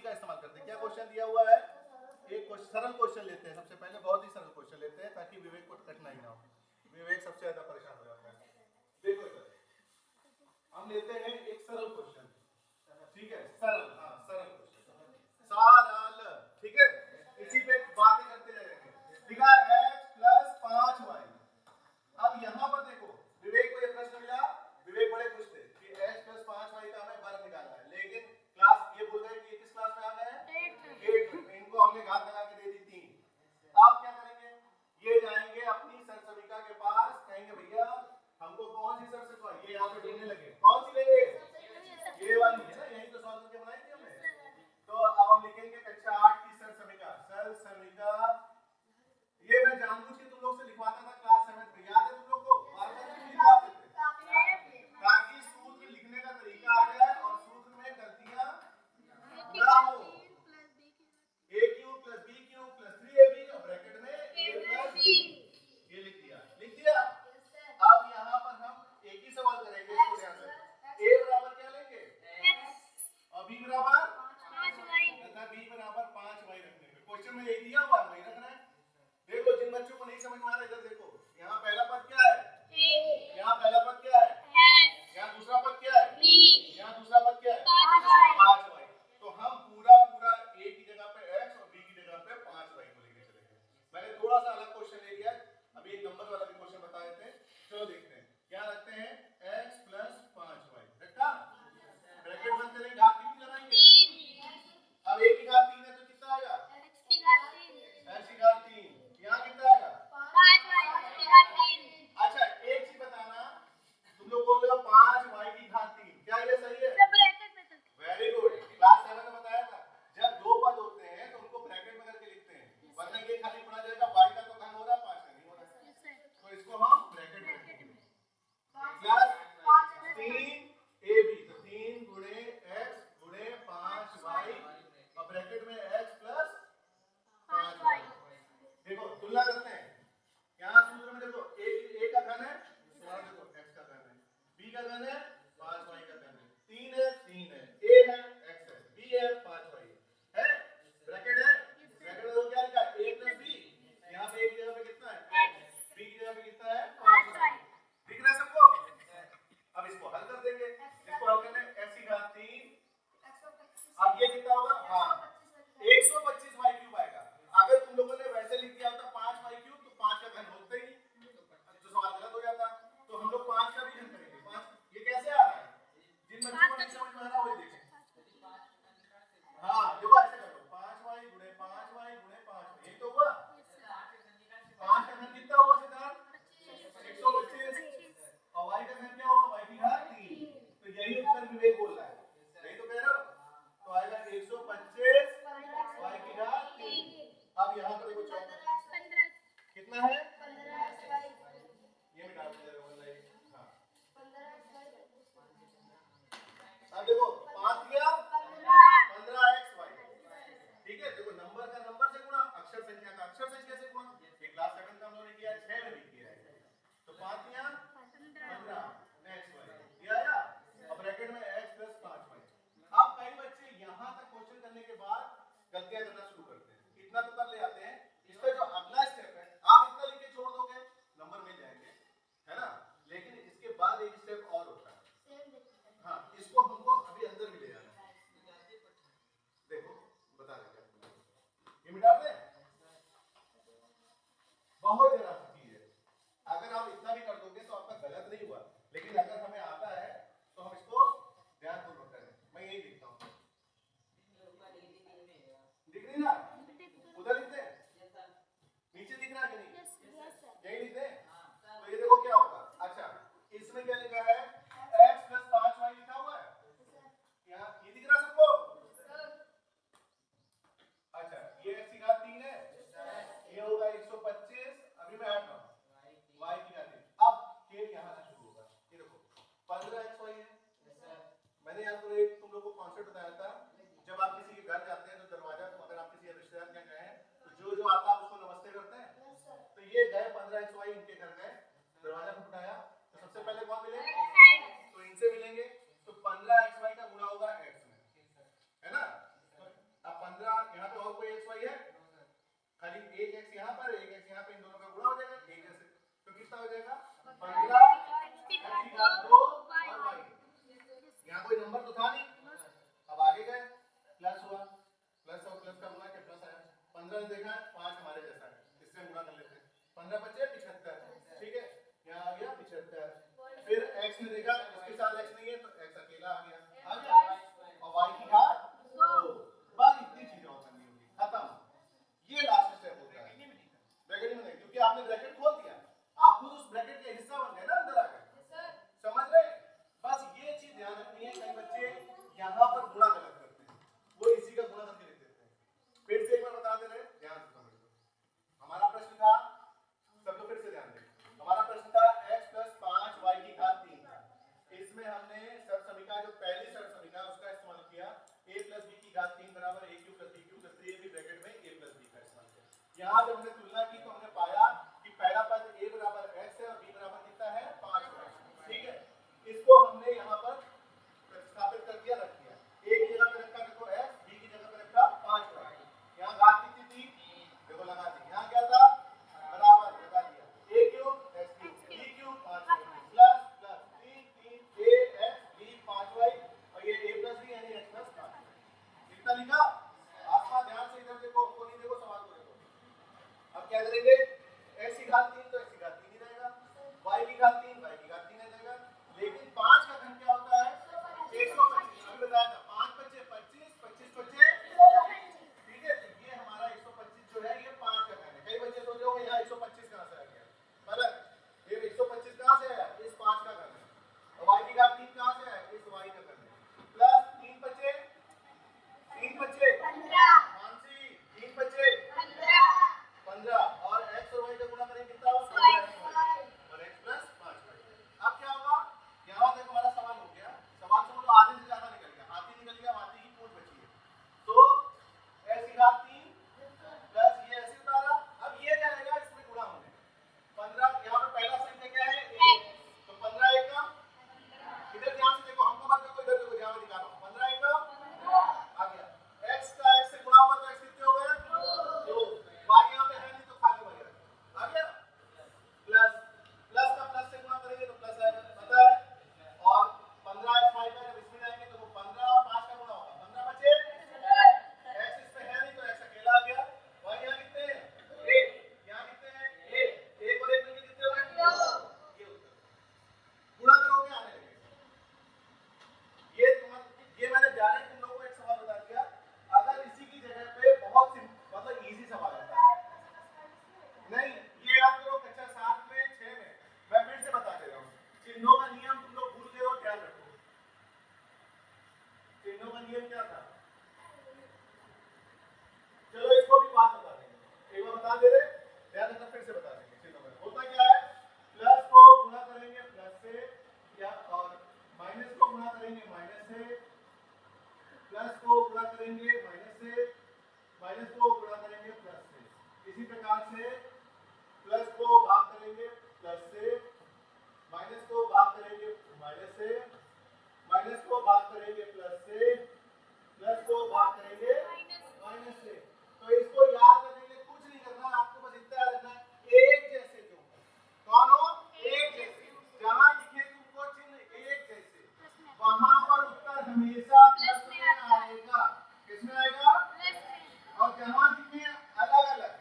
का इस्तेमाल करते हैं। क्या क्वेश्चन दिया हुआ है? एक सरल क्वेश्चन लेते हैं सबसे पहले, बहुत ही सरल क्वेश्चन लेते हैं ताकि विवेक को कठिनाई ना हो। विवेक सबसे ज्यादा परेशान हो जाता है। देखो इधर हम लेते हैं एक सरल क्वेश्चन, ठीक है, सरल, हाँ सरल क्वेश्चन, सरल, ठीक है, इसी पे बातें करते रहेंगे। लिखा है x प्लस 5y। अब यहाँ पर देखो विवेक को ये प्रश्न मिला, विवेक बड़े खुश थे कि x प्लस 5y का हमें वर्ग निकालना है, लेकिन क्लास ये बोल रहे हैं कि किस क्लास में आ गए हैं 8 में, इनको हमने घात लगा के दे दी 3। आप क्या करेंगे, ये जाएंगे अपनी सर सविका के पास, कहेंगे भैया हमको कौन सी सर से, ये यहाँ पे ढूंढने लगे, कौन सी लेंगे नियम क्या था? चलो इसको भी बात बता देंगे, एक बार बता दे रहे, ध्यान रखना, फिर से बता देंगे। चलो होता क्या है, प्लस को गुणा करेंगे प्लस से, या और माइनस को गुणा करेंगे माइनस से, प्लस को गुणा करेंगे माइनस से, माइनस को गुणा करेंगे प्लस से। इसी प्रकार से प्लस को भाग करेंगे प्लस से, माइनस को भाग करेंगे माइनस से, माइनस को भाग करेंगे प्लस से, प्लस को भाग करेंगे माइनस से। तो इसको याद करने के लिए कुछ नहीं करना, आपको बस इतना याद रखना है, एक जैसे जो कौन हो, एक जैसे, जहां लिखे तुमको चिन्ह एक जैसे, वहां पर उत्तर हमेशा प्लस में आएगा। किसमें आएगा? और जहां दिखे अलग अलग,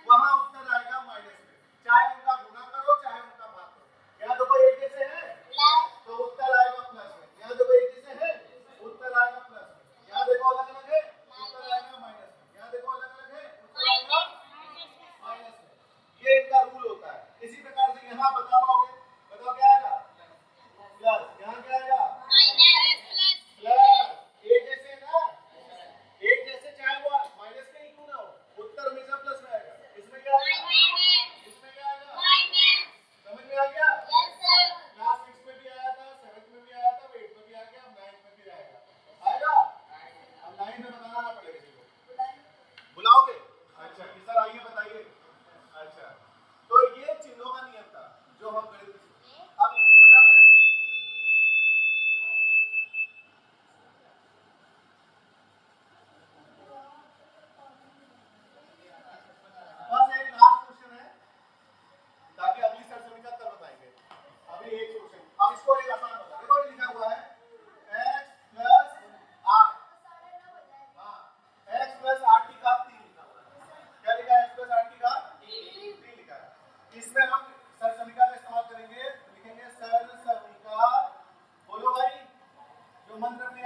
वहां उत्तर आएगा माइनस में। चाहे उनका गुणा करो चाहे उनका भाग करो। यहाँ देखो एक जैसे है तो उत्तर आएगा प्लस में, यहाँ देखो एक जैसे है उत्तर आएगा प्लस में, यहाँ देखो अलग अलग है उत्तर आएगा माइनस में, यहाँ देखो अलग अलग है उत्तर आएगा माइनस में। ये इनका रूल होता है। इसी प्रकार से यहाँ बता पाओगे, बताओ क्या आएगा? प्लस। यहाँ क्या आएगा? प्लस। एक जैसे ना, एक जैसे चाहे वो माइनस के ही क्यों ना हो, उत्तर हमेशा प्लस में आएगा। इसमें क्या आएगा? इसमें क्या आएगा? समझ में आ गया? क्लास 6 में भी आया था, 7 में भी आया था, 8 में भी आ गया, 9 में भी आएगा। आएगा? अब 9 में बताना ना पड़ेगा किसी को। बुलाओगे? अच्छा कि सर आइए बताइए। अच्छा तो ये चिन्हों का नियम था जो हम गणित, अब इसको मिटा दें। बस एक लास्ट क्वेश्चन है ताकि अगली सर से कर बताएंगे। अभी एक क्वेश्चन, अब इसको एक आसान बता। देखो ये लिखा हुआ है x प्लस 8, हाँ x प्लस 8 की घात 3 लिखा हुआ है। क्या लिखा है? x प्लस 8 की घात 3 लिखा है। इसमें हम सर समीकरण का इस्तेमाल करेंगे, लिखेंगे सर समीकरण, बोलो भाई जो मंत्र में